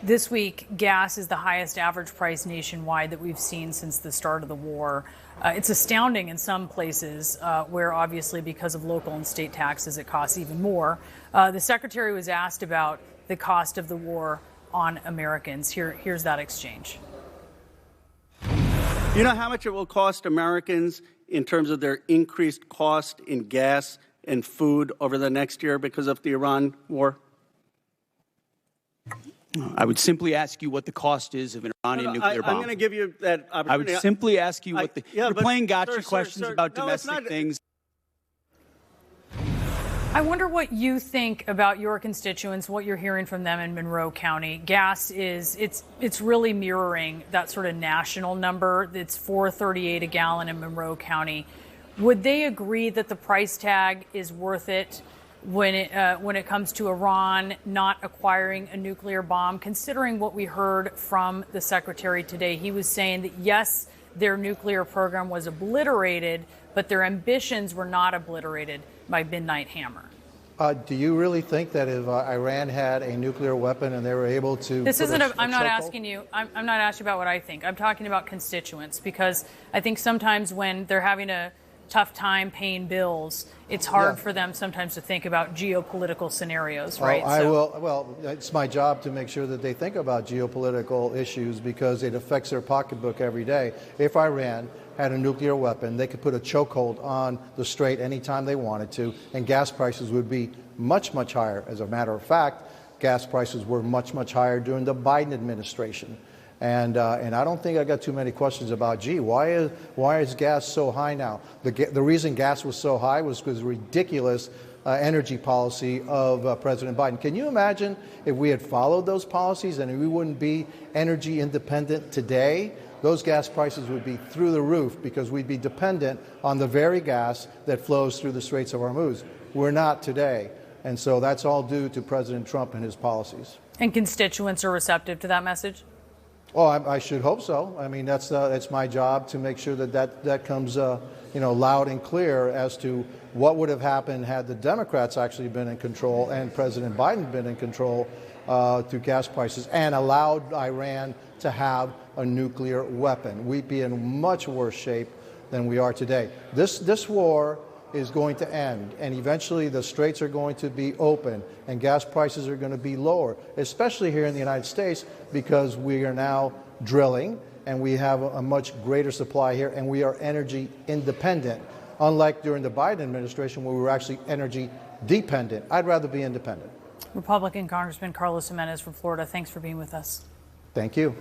This week, gas is the highest average price nationwide that we've seen since the start of the war. It's astounding in some places where obviously because of local and state taxes, it costs even more. The secretary was asked about the cost of the war on Americans. Here's that exchange. You know how much it will cost Americans in terms of their increased cost in gas and food over the next year because of the Iran war? I would simply ask you what the cost is of an Iranian nuclear bomb. I'm going to give you that opportunity. I would simply ask you what you're playing gotcha questions about no, domestic things. I wonder what you think about your constituents, what you're hearing from them in Monroe County. Gas it's really mirroring that sort of national number. It's $4.38 a gallon in Monroe County. Would they agree that the price tag is worth it when it comes to Iran not acquiring a nuclear bomb, considering what we heard from the secretary today? He was saying that, yes, their nuclear program was obliterated, but their ambitions were not obliterated by Midnight Hammer. Do you really think that if Iran had a nuclear weapon and they were able to... I'm not asking you about what I think. I'm talking about constituents, because I think sometimes when they're having a tough time paying bills, it's hard for them sometimes to think about geopolitical scenarios, right? Well, it's my job to make sure that they think about geopolitical issues because it affects their pocketbook every day. If Iran had a nuclear weapon, they could put a chokehold on the strait anytime they wanted to, and gas prices would be much, much higher. As a matter of fact, gas prices were much, much higher during the Biden administration. And I don't think I got too many questions about, why is gas so high now? The reason gas was so high was because of the ridiculous energy policy of President Biden. Can you imagine if we had followed those policies and we wouldn't be energy independent today? Those gas prices would be through the roof because we'd be dependent on the very gas that flows through the Straits of Hormuz. We're not today. And so that's all due to President Trump and his policies. And constituents are receptive to that message? Oh, I should hope so. I mean, that's my job to make sure that comes, loud and clear as to what would have happened had the Democrats actually been in control and President Biden been in control through gas prices and allowed Iran to have a nuclear weapon. We'd be in much worse shape than we are today. This war is going to end, and eventually the straits are going to be open and gas prices are going to be lower, especially here in the United States, because we are now drilling and we have a much greater supply here and we are energy independent, unlike during the Biden administration where we were actually energy dependent. I'd rather be independent. Republican Congressman Carlos Gimenez from Florida, thanks for being with us. Thank you.